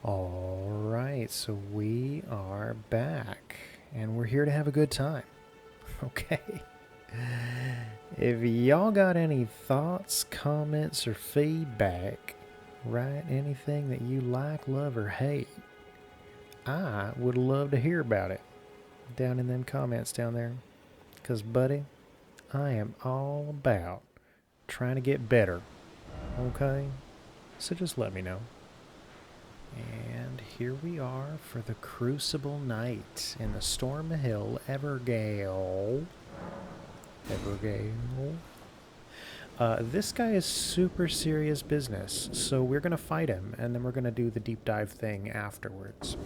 Alright, so we are back, and we're here to have a good time. Okay. If y'all got any thoughts, comments, or feedback, write anything that you like, love, or hate. I would love to hear about it down in them comments down there. Because, buddy, I am all about trying to get better. Okay? So just let me know. And here we are for the Crucible Knight in the Stormhill Evergale. This guy is super serious business, so we're going to fight him, and then we're going to do the deep dive thing afterwards.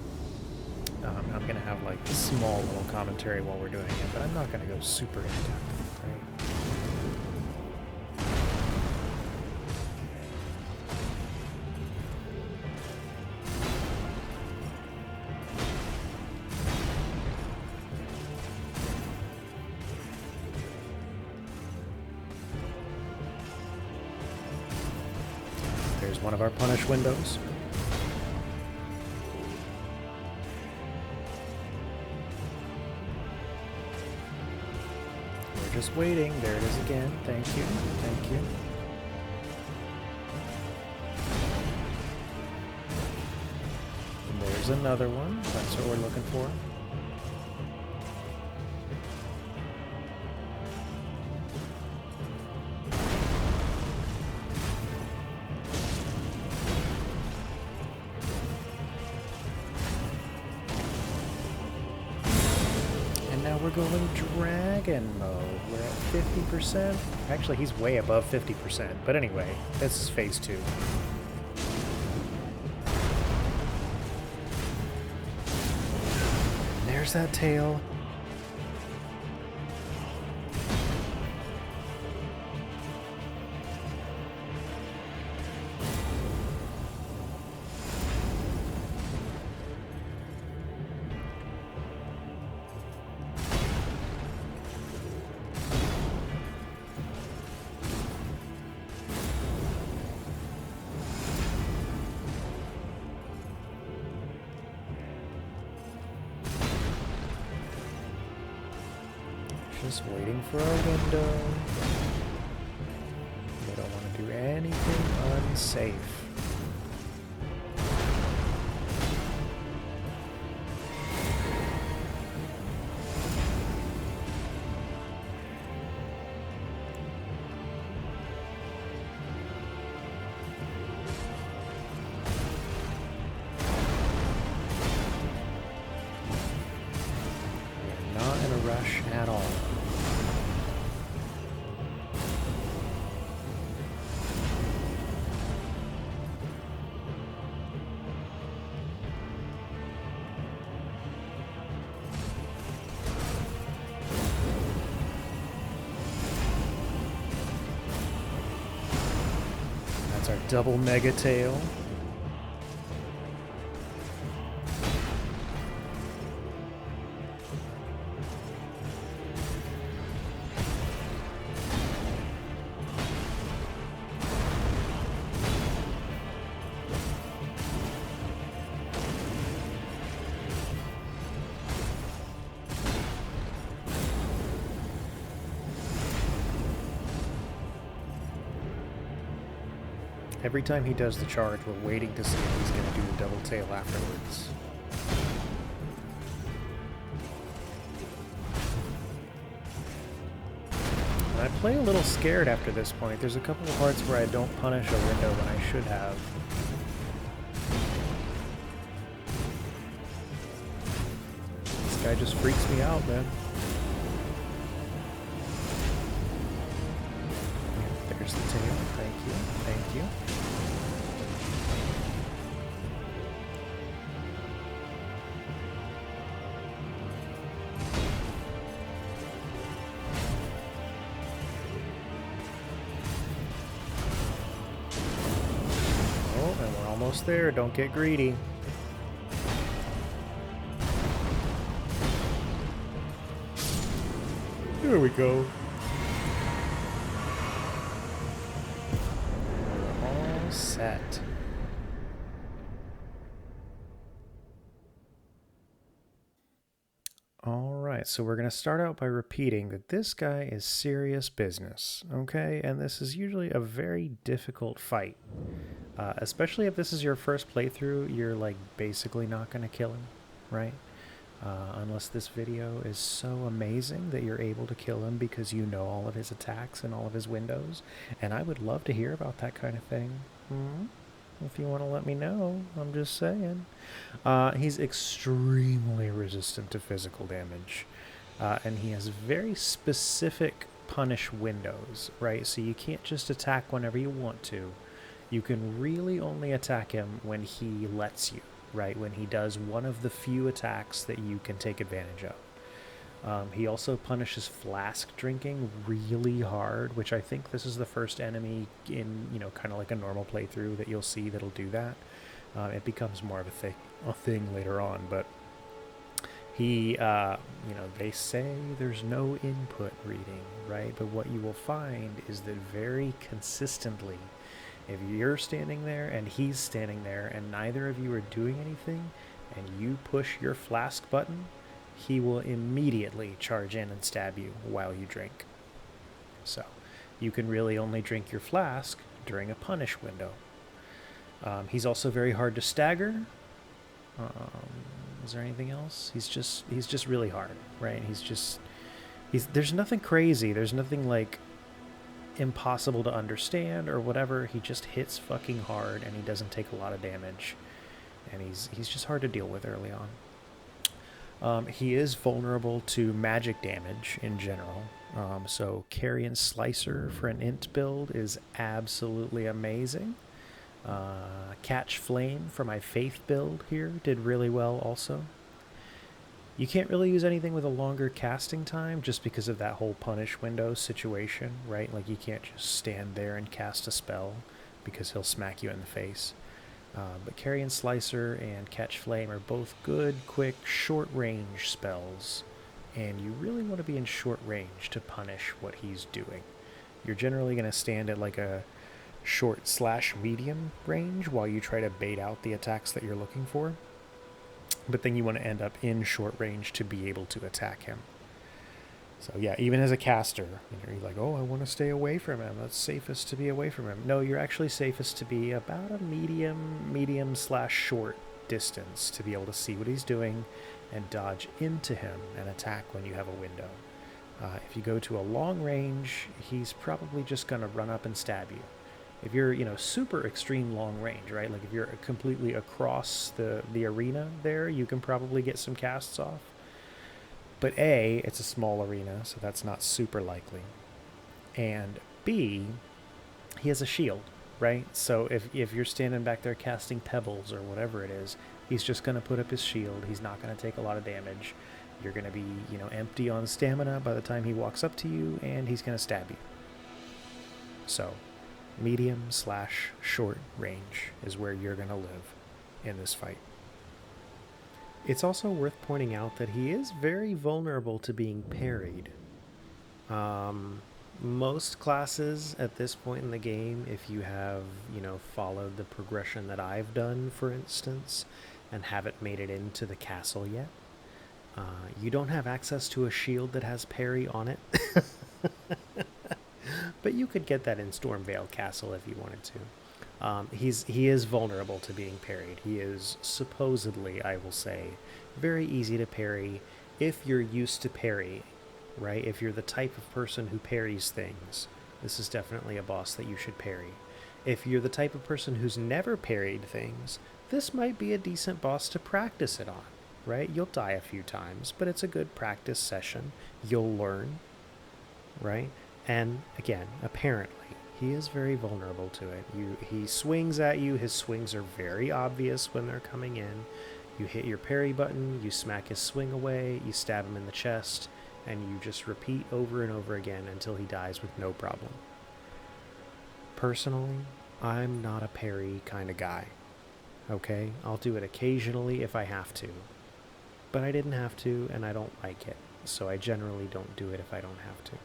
I'm going to have like a small little commentary while we're doing it, but I'm not going to go super in-depth, right? There's one of our punish windows. We're just waiting. There it is again. Thank you. Thank you. And there's another one. That's what we're looking for. Now we're going dragon mode. We're at 50%. Actually, he's way above 50%. But anyway, this is phase 2. And there's that tail. Just waiting for a window. We don't want to do anything unsafe. We're not in a rush at all. That's our double mega tail. Every time he does the charge, we're waiting to see if he's going to do the double tail afterwards. And I play a little scared after this point. There's a couple of parts where I don't punish a window when I should have. This guy just freaks me out, man. There's the tail. Thank you. Thank you. Oh, and we're almost there. Don't get greedy. Here we go. Set. Alright, so we're going to start out by repeating that this guy is serious business, okay? And this is usually a very difficult fight. Especially if this is your first playthrough, you're like basically not going to kill him, right? Unless this video is so amazing that you're able to kill him because you know all of his attacks and all of his windows. And I would love to hear about that kind of thing. If you want to let me know, I'm just saying. He's extremely resistant to physical damage. And he has very specific punish windows, right? So you can't just attack whenever you want to. You can really only attack him when he lets you, right? When he does one of the few attacks that you can take advantage of. He also punishes flask drinking really hard, which I think this is the first enemy in, kind of like a normal playthrough that you'll see that'll do that. It becomes more of a thing later on, but he, they say there's no input reading, right? But what you will find is that very consistently, if you're standing there and he's standing there and neither of you are doing anything and you push your flask button, he will immediately charge in and stab you while you drink. So you can really only drink your flask during a punish window. He's also very hard to stagger. Is there anything else? He's just really hard, right? There's nothing crazy. There's nothing like impossible to understand or whatever. He just hits fucking hard and he doesn't take a lot of damage. And he's just hard to deal with early on. He is vulnerable to magic damage in general. So Carrion Slicer for an int build is absolutely amazing. Catch Flame for my Faith build here did really well also. You can't really use anything with a longer casting time just because of that whole punish window situation, right? Like you can't just stand there and cast a spell because he'll smack you in the face. But Carrion Slicer and Catch Flame are both good, quick, short-range spells, and you really want to be in short range to punish what he's doing. You're generally going to stand at like a short/medium range while you try to bait out the attacks that you're looking for. But then you want to end up in short range to be able to attack him. So yeah, even as a caster, you're like, oh, I want to stay away from him. It's safest to be away from him. No, you're actually safest to be about a medium/short distance to be able to see what he's doing and dodge into him and attack when you have a window. If you go to a long range, he's probably just going to run up and stab you. If you're, super extreme long range, right? Like if you're completely across the arena there, you can probably get some casts off. But A, it's a small arena, so that's not super likely. And B, he has a shield, right? So if you're standing back there casting pebbles or whatever it is, he's just going to put up his shield. He's not going to take a lot of damage. You're going to be, empty on stamina by the time he walks up to you, and he's going to stab you. So medium/short range is where you're going to live in this fight. It's also worth pointing out that he is very vulnerable to being parried. Most classes at this point in the game, if you have, followed the progression that I've done, for instance, and haven't made it into the castle yet, you don't have access to a shield that has parry on it. But you could get that in Stormvale Castle if you wanted to. He is vulnerable to being parried. He is supposedly, I will say, very easy to parry if you're used to parry, right? If you're the type of person who parries things, this is definitely a boss that you should parry. If you're the type of person who's never parried things, this might be a decent boss to practice it on, right? You'll die a few times, but it's a good practice session. You'll learn, right? And again, apparently, he is very vulnerable to it. He swings at you. His swings are very obvious when they're coming in. You hit your parry button, you smack his swing away, you stab him in the chest, and you just repeat over and over again until he dies with no problem. Personally, I'm not a parry kind of guy. Okay? I'll do it occasionally if I have to. But I didn't have to, and I don't like it. So I generally don't do it if I don't have to.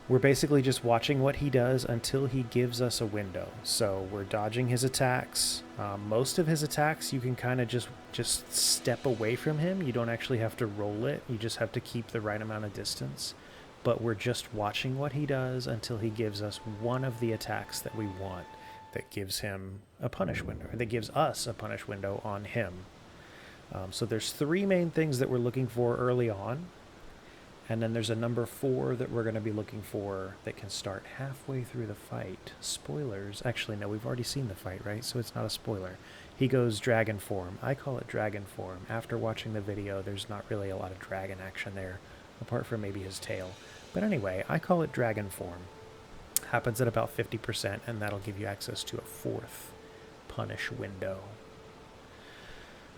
We're basically just watching what he does until he gives us a window. So we're dodging his attacks. Most of his attacks, you can kind of just step away from him. You don't actually have to roll it. You just have to keep the right amount of distance. But we're just watching what he does until he gives us one of the attacks that we want that gives him a punish window, or that gives us a punish window on him. So there's 3 main things that we're looking for early on. And then there's a number 4 that we're going to be looking for that can start halfway through the fight. Spoilers. Actually, no, we've already seen the fight, right? So it's not a spoiler. He goes dragon form. I call it dragon form. After watching the video, there's not really a lot of dragon action there, apart from maybe his tail. But anyway, I call it dragon form. Happens at about 50%, and that'll give you access to a 4th punish window.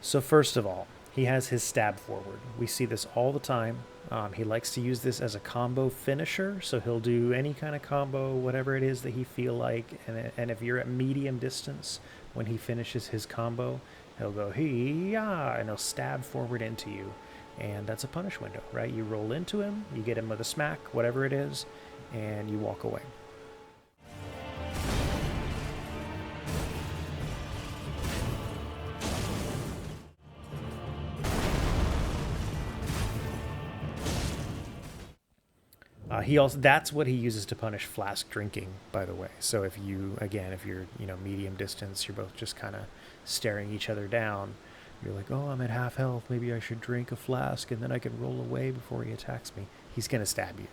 So first of all, he has his stab forward. We see this all the time. He likes to use this as a combo finisher, so he'll do any kind of combo, whatever it is that he feel like. And if you're at medium distance, when he finishes his combo, he'll go hee-yah, and he'll stab forward into you. And that's a punish window, right? You roll into him, you get him with a smack, whatever it is, and you walk away. That's what he uses to punish flask drinking, by the way. So if you're, medium distance, you're both just kind of staring each other down. You're like, oh, I'm at half health. Maybe I should drink a flask and then I can roll away before he attacks me. He's going to stab you.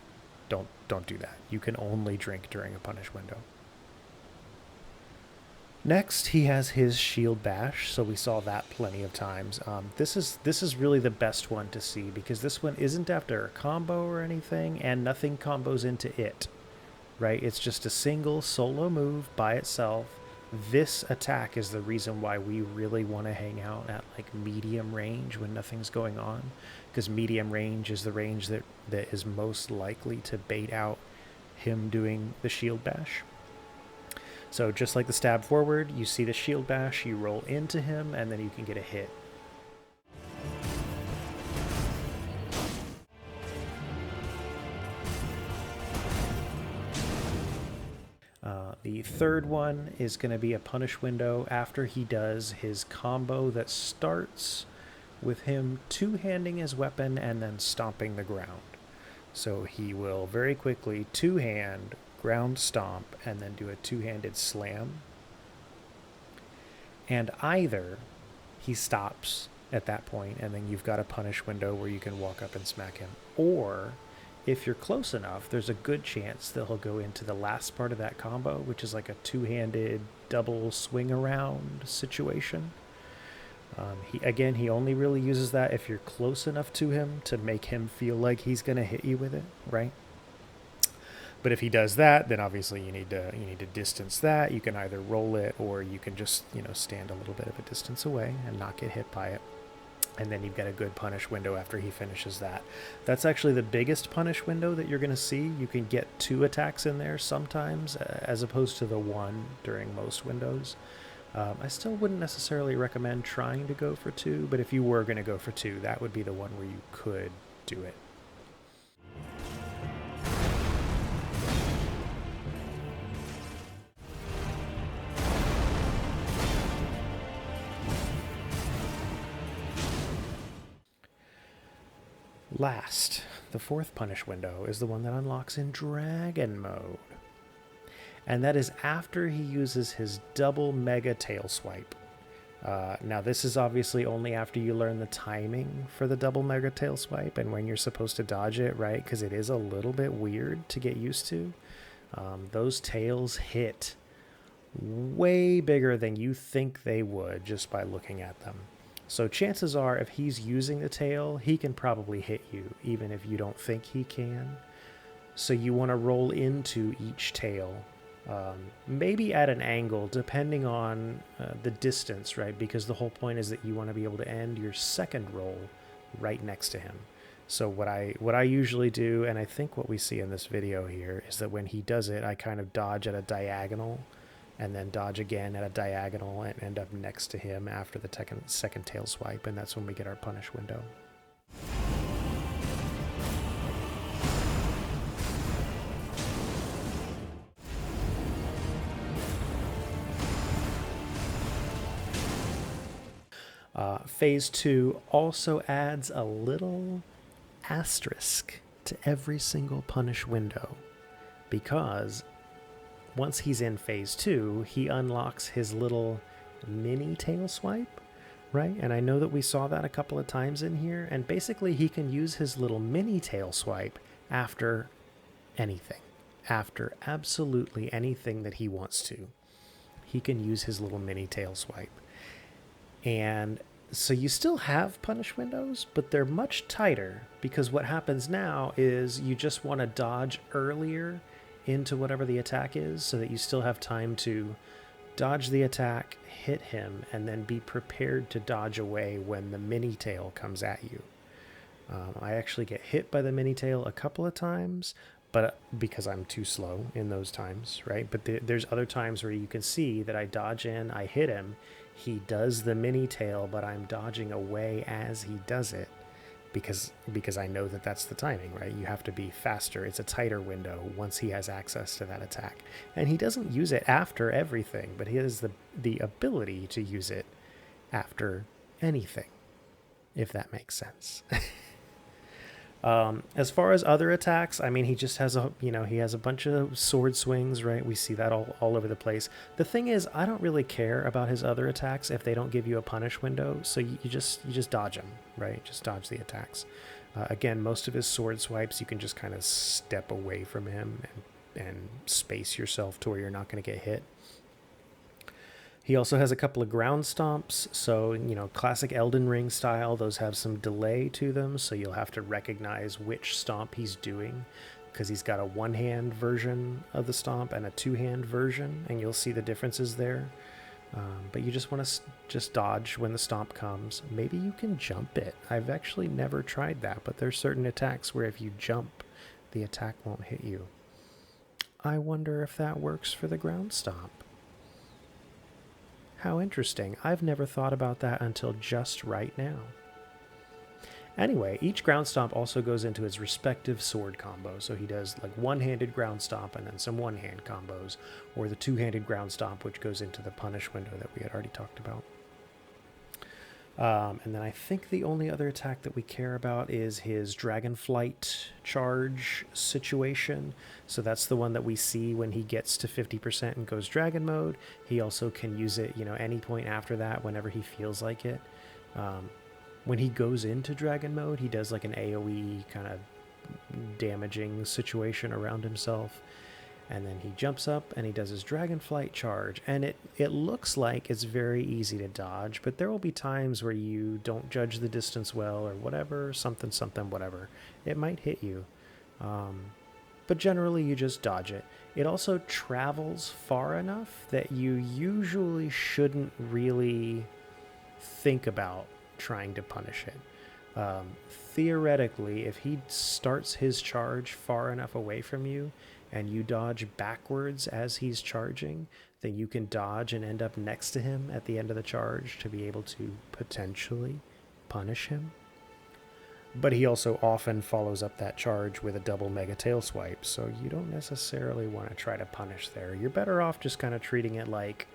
Don't do that. You can only drink during a punish window. Next, he has his shield bash, so we saw that plenty of times. This is really the best one to see because this one isn't after a combo or anything, and nothing combos into it, right? It's just a single solo move by itself. This attack is the reason why we really want to hang out at like medium range when nothing's going on, because medium range is the range that is most likely to bait out him doing the shield bash. So just like the stab forward, you see the shield bash, you roll into him, and then you can get a hit. The third one is going to be a punish window after he does his combo that starts with him two-handing his weapon and then stomping the ground. So he will very quickly two-hand, ground stomp, and then do a two-handed slam. And either he stops at that point and then you've got a punish window where you can walk up and smack him, or if you're close enough, there's a good chance that he'll go into the last part of that combo, which is like a two-handed double swing around situation. He only really uses that if you're close enough to him to make him feel like he's going to hit you with it, right? But if he does that, then obviously you need to distance that. You can either roll it or you can just, stand a little bit of a distance away and not get hit by it. And then you've got a good punish window after he finishes that. That's actually the biggest punish window that you're going to see. You can get 2 attacks in there sometimes, as opposed to the 1 during most windows. I still wouldn't necessarily recommend trying to go for 2, but if you were going to go for 2, that would be the one where you could do it. Last, the 4th punish window is the one that unlocks in dragon mode. And that is after he uses his double mega tail swipe. Now this is obviously only after you learn the timing for the double mega tail swipe and when you're supposed to dodge it, right? Because it is a little bit weird to get used to. Those tails hit way bigger than you think they would just by looking at them. So chances are, if he's using the tail, he can probably hit you, even if you don't think he can. So you want to roll into each tail, maybe at an angle, depending on the distance, right? Because the whole point is that you want to be able to end your second roll right next to him. So what I usually do, and I think what we see in this video here, is that when he does it, I kind of dodge at a diagonal, and then dodge again at a diagonal and end up next to him after the second tail swipe, and that's when we get our punish window. Phase 2 also adds a little asterisk to every single punish window, because once he's in phase 2, he unlocks his little mini tail swipe, right? And I know that we saw that a couple of times in here, and basically he can use his little mini tail swipe after anything, after absolutely anything that he wants to. He can use his little mini tail swipe. And so you still have punish windows, but they're much tighter, because what happens now is you just want to dodge earlier into whatever the attack is, so that you still have time to dodge the attack, hit him, and then be prepared to dodge away when the mini tail comes at you. I actually get hit by the mini tail a couple of times, but because I'm too slow in those times, right? But there's other times where you can see that I dodge in, I hit him, he does the mini tail, but I'm dodging away as he does it, because I know that that's the timing, right? You have to be faster. It's a tighter window once he has access to that attack. And he doesn't use it after everything, but he has the ability to use it after anything, if that makes sense. As far as other attacks, I mean, he just has he has a bunch of sword swings, right? We see that all over the place. The thing is, I don't really care about his other attacks if they don't give you a punish window. So you just dodge them, right? Just dodge the attacks. Again, most of his sword swipes, you can just kind of step away from him and space yourself to where you're not going to get hit. He also has a couple of ground stomps, so, classic Elden Ring style, those have some delay to them, so you'll have to recognize which stomp he's doing, because he's got a one-hand version of the stomp and a two-hand version, and you'll see the differences there. But you just want to just dodge when the stomp comes. Maybe you can jump it. I've actually never tried that, but there's certain attacks where if you jump, the attack won't hit you. I wonder if that works for the ground stomp. How interesting. I've never thought about that until just right now. Anyway, each ground stomp also goes into its respective sword combo. So he does like one-handed ground stomp and then some one-hand combos, or the two-handed ground stomp, which goes into the punish window that we had already talked about. And then I think the only other attack that we care about is his Dragonflight charge situation. So that's the one that we see when he gets to 50% and goes dragon mode. He also can use it, any point after that, whenever he feels like it. When he goes into dragon mode, he does like an AoE kind of damaging situation around himself. And then he jumps up and he does his Dragonflight charge. And it looks like it's very easy to dodge, but there will be times where you don't judge the distance well or whatever, something, whatever. It might hit you. But generally you just dodge it. It also travels far enough that you usually shouldn't really think about trying to punish it. Theoretically, if he starts his charge far enough away from you, and you dodge backwards as he's charging, then you can dodge and end up next to him at the end of the charge to be able to potentially punish him. But he also often follows up that charge with a double mega tail swipe, so you don't necessarily want to try to punish there. You're better off just kind of treating it like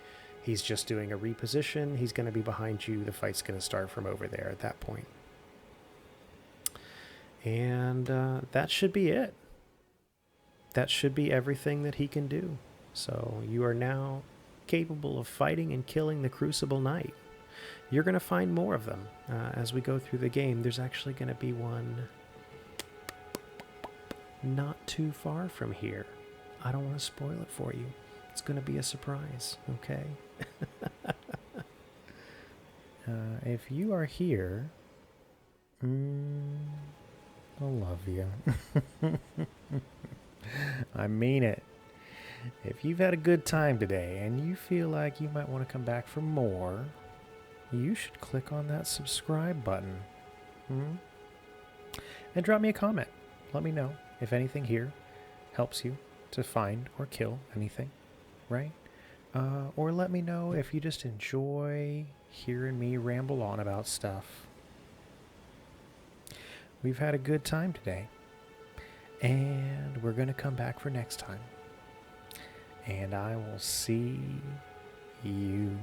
he's just doing a reposition, he's going to be behind you, the fight's going to start from over there at that point. And that should be it. That should be everything that he can do. So you are now capable of fighting and killing the Crucible Knight. You're going to find more of them as we go through the game. There's actually going to be one not too far from here. I don't want to spoil it for you. It's going to be a surprise, okay? If you are here, I'll love you. I mean it. If you've had a good time today and you feel like you might want to come back for more, you should click on that subscribe button. And drop me a comment. Let me know if anything here helps you to find or kill anything, right? Or let me know if you just enjoy hearing me ramble on about stuff. We've had a good time today. And we're going to come back for next time. And I will see you